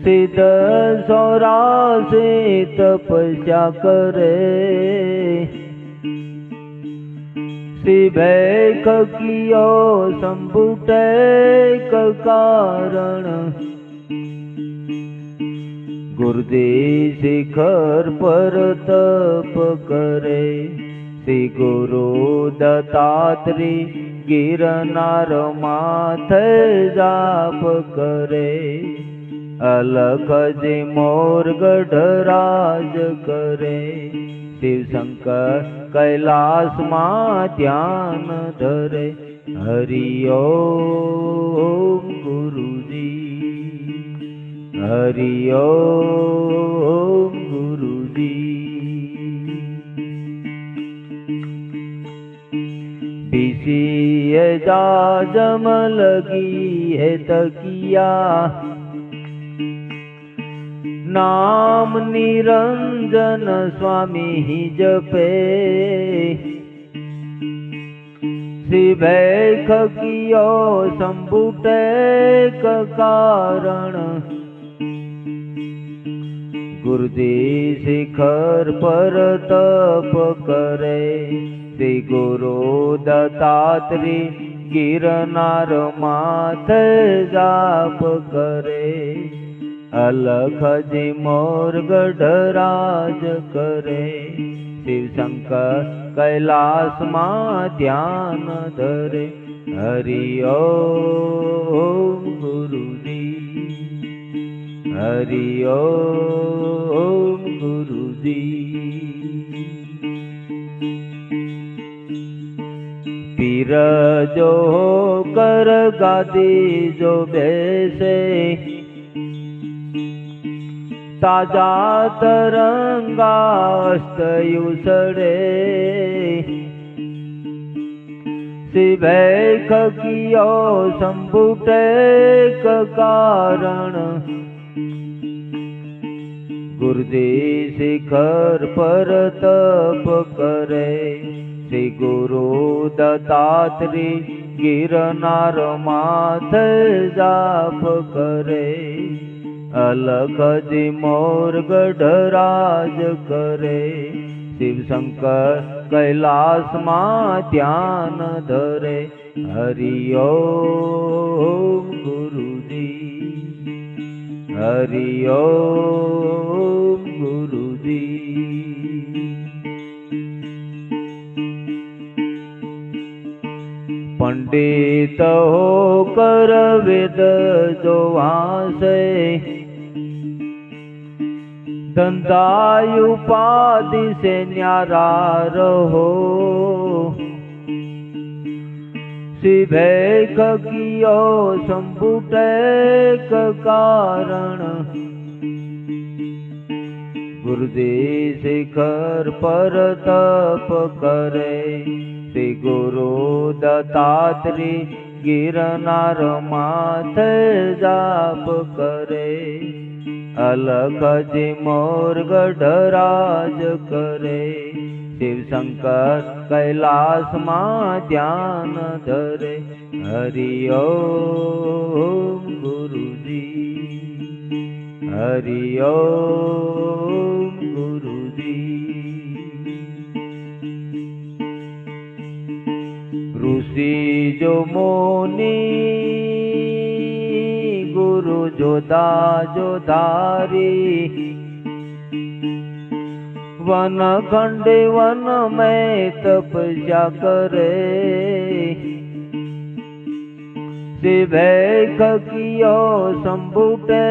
सिद्ध सौरासे तपस्या करे, शिवैक कियो संबुटे कारण, गुरुदे शिखर पर तप करे, श्री गुरु दत्तात्रेय गिरनार माथे जाप करे, अलख जी मोर गढ़राज करे, शिव शंकर कैलाश मां ध्यान धरे। हरि ओम गुरुजी, हरि ओम गुरुजी। बिसिए जाजम लगी है तकिया, नाम निरंजन स्वामी ही जपे, शिवैक कियो संबुटे कारण, गुरुदे शिखर पर तप करे, श्री गुरु दत्तात्रेय गिरनार माथे जाप करे, अलख जी मोर गढ़राज करे, शिव शंकर कैलाश मां ध्यान धरे। हरि ओम गुरुजी, हरि ओम गुरुजी। पीर जो कर गादी जो बैसे, ताजा तरंगा उसड़े, शिवैक कियो संबुटे कारण, गुरुदे शिखर पर तप करे, श्री गुरु दत्तात्रेय गिरनार माथे जाप करे, अलख जी मोर गढ़राज करे, शिव शंकर कैलाश मां ध्यान धरे। हरि ओम गुरुजी, हरि ओम गुरुजी। पंडित होकर वेद जो वासे, धंधा उपाधि से न्यारा रहो, शिवैक कियो संबुटे कारण, गुरुदे शिखर पर तप करे, श्री गुरु दत्तात्रेय गिरनार माथे जाप करे, अलख जी मोर गढ़राज करे, शिव शंकर कैलाश मां ध्यान धरे। हरि ओम गुरुजी, हरि ओम गुरुजी। ऋषि जो मोनी गुरु जोदा जो धारी, वन खंड वन में तपस्या करे, शिवैक कियो संबुटे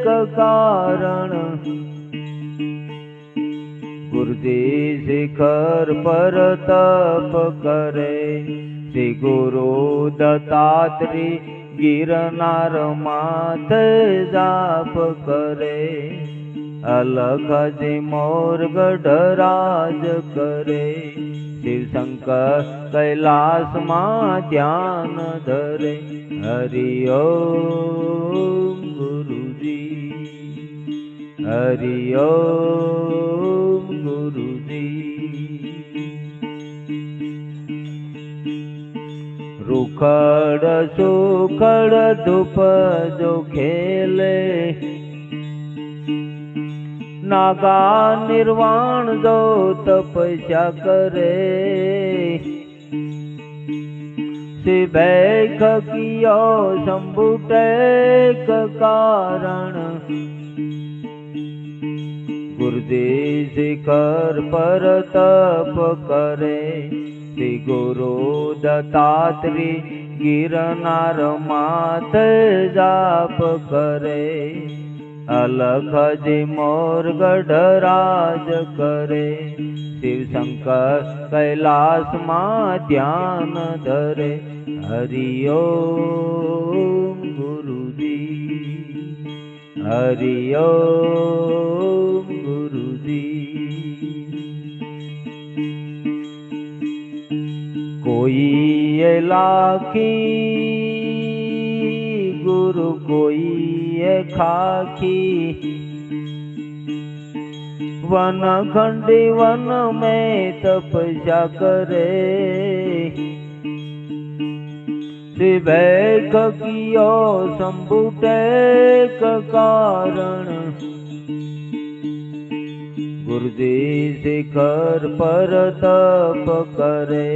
कारण, गुरुदे शिखर पर तप करे, श्री गुरु दत्तात्रेय गिरनार माथे जाप करे, अलख जी मोर गढ़राज करे, शिव शंकर कैलाश मां ध्यान धरे। हरि ओम गुरुजी, हरि ओम गुरुजी। સુખડ સુખડ ધૂપ જો ખેલે, નાગા નિર્વાણ જો તપસ્યા કરે, शिवैख कियो शंभुटेक कारण, गुरुजी शिखर पर तप करे, श्री गुरु दत्तात्री गिरनार माथे जाप करे, अलख जी मोर गढ़राज करे, शिव शंकर कैलाश मां ध्यान धरे, हरि ओम गुरुजी, हरि ओम गुरुजी। कोई ये लाखी गुरु, कोई ये खाखी, वन खंडी वन में तपस्या करे, शिवैख कियो शंभुटेक कारण, गुरुजी शिखर पर तप करे,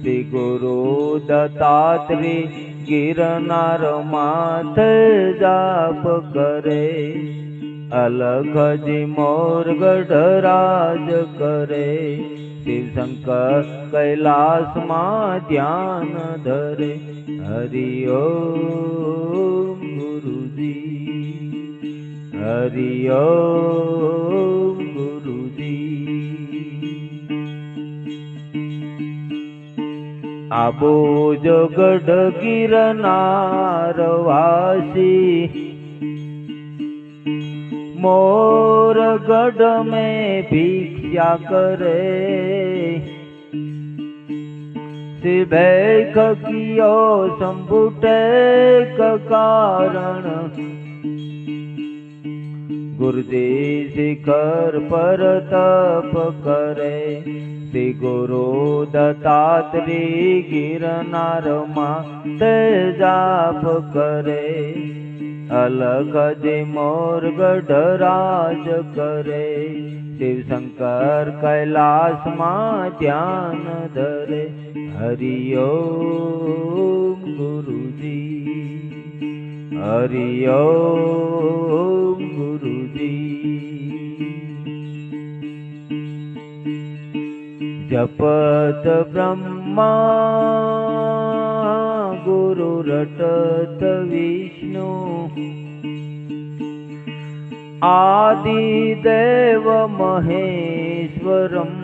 श्री गुरु दत्तात्री गिरनार माथे जाप करे, अलख जी मोर गढ़राज करे, शिव शंकर कैलाश मां ध्यान धरे, हरि ओम गुरुजी, हरि ओम गुरुजी। आबो जो गढ़ गिरनार वासी, मोर गढ़ में भिक्षा करे, शिवैख कियो शंभुटेक कारण, गुरुजी शिखर पर तप करे, श्री गुरु दत्तात्री गिरनार माथे जाप करे, अलख जी मोर गढ़राज करे, शिव शंकर कैलाश मां ध्यान धरे, हरि ओम गुरुजी, हरि ओम गुरुजी। जपत ब्रह्मा गुरु रटत विष्णु, आदिदेव महेश्वरम्,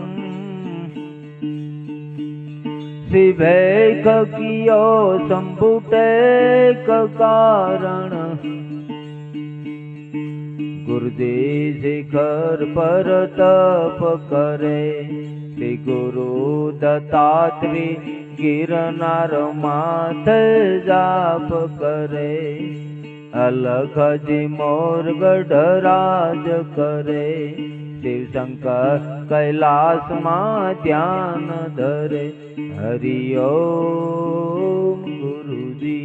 शिवैख कियो शंभुटेक कारण, गुरुजी शिखर पर तप करे, श्री गुरु दत्तात्री गिरनार माथे जाप करे, अलख जी मोर गढ़राज करे, शिव शंकर कैलाश मां ध्यान धरे, हरि ओम गुरुजी,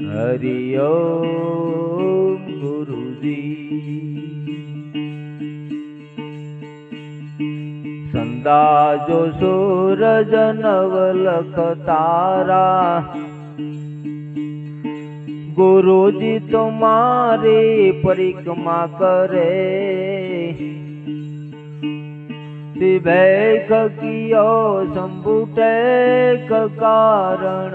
हरि ओम गुरुजी। संदा जो सूरज नवलख तारा, गुरुजी तुम्हारी परिक्रमा करे, शिवैख कियो शंभुटेक कारण,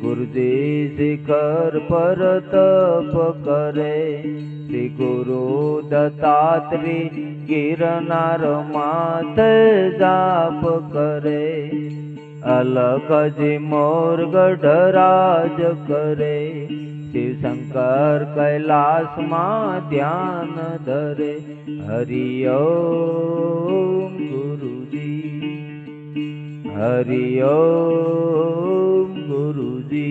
गुरुजी शिखर पर तप करे, श्री गुरु दत्तात्री गिरनार माथे जाप करे, अलख जी मोर गढ़राज करे, शिव शंकर कैलाश मां ध्यान धरे, हरि ओम गुरुजी, हरि ओम गुरुजी।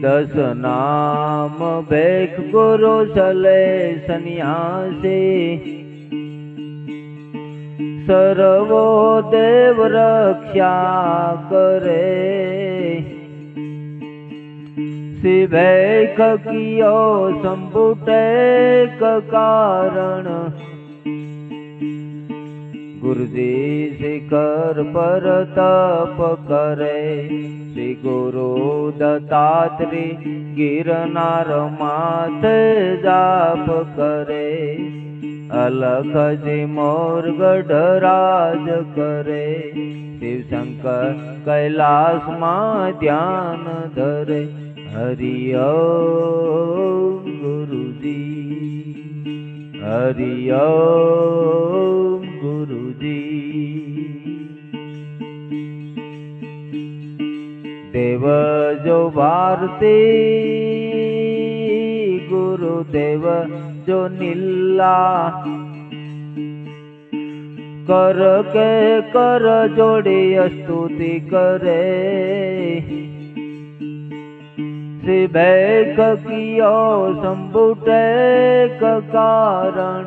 दस नाम बेक गुरु चले सन्यासी, सर्वो देव रक्षा करे। शिवैक कियो संपुटेक कारण। गुरुजी शिखर पर तप करे। श्री गुरु दत्तात्रेय गिरनार माथे जाप करे। अलख जी मोर गढ़राज करे। शिव शंकर कैलाश मां ध्यान धरे। हरि ओम गुरुजी, हरि ओम गुरुजी। देव जो भारती गुरुदेव जो नीला। कर के कर जोड़ी स्तुति करे। शिवैक कियो संपुटेक कारण।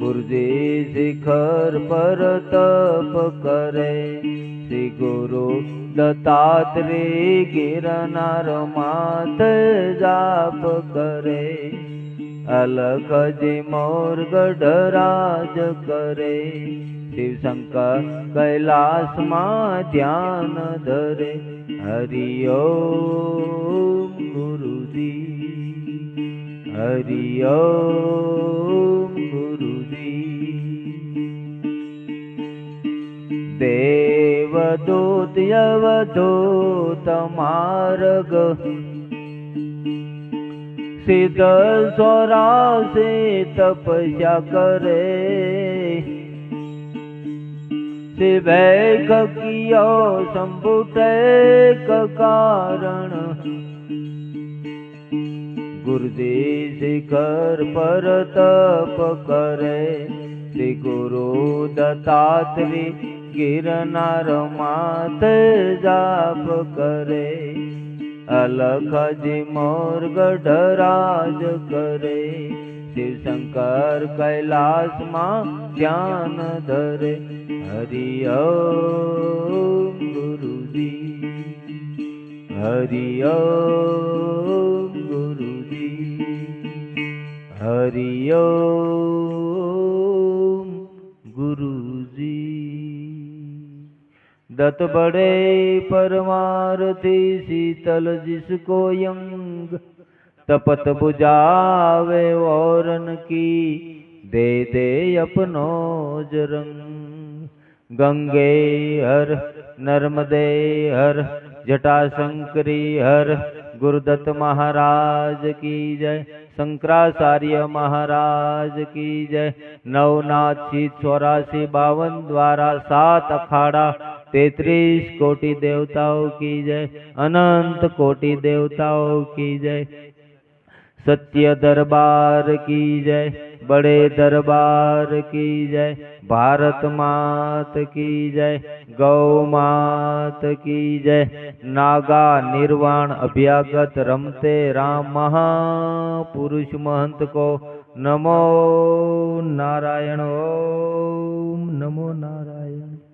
गुरुजी शिखर पर तप करे। श्री गुरु दत्तात्रेय गिरनार माथे जाप करे। अलख जी मोर गढ़राज करे। शिव शंकर कैलाश मां ध्यान धरे। हरि ओम गुरुजी, हरि ओम गुरुजी। देवदूत अवधूत मार्ग। सिद्ध स्वरा से तपस्या करे। शिवैक कियो संपुटेक कारण। गुरुजी शिखर पर तप करे। श्री गुरु दत्तात्रेय गिरनार माथे जाप करे। अलख जी मोर गढ़राज करे। शिव शंकर कैलाश मां ध्यान धरे। हरि ओम गुरुजी, हरि ओम गुरुजी, हरि ओम गुरुजी। दत्त बड़े परमारथी शीतल जिसको यंग। तपत बुझावे औरन की दे दे अपनो जरंग। गंगे हर नर्मदे हर जटाशंकरी हर। गुरुदत्त महाराज की जय। शंकराचार्य महाराज की जय। नवनाथ 84 द्वारा 7 अखाड़ा 33 कोटि देवताओं की जय। अनंत कोटि देवताओं की जय। सत्य दरबार की जय। बड़े दरबार की जय। भारत मात की जय। गौ मात की जय। नागा निर्वाण अभ्यागत रमते राम महापुरुष महंत को नमो नारायण। ओम नमो नारायण।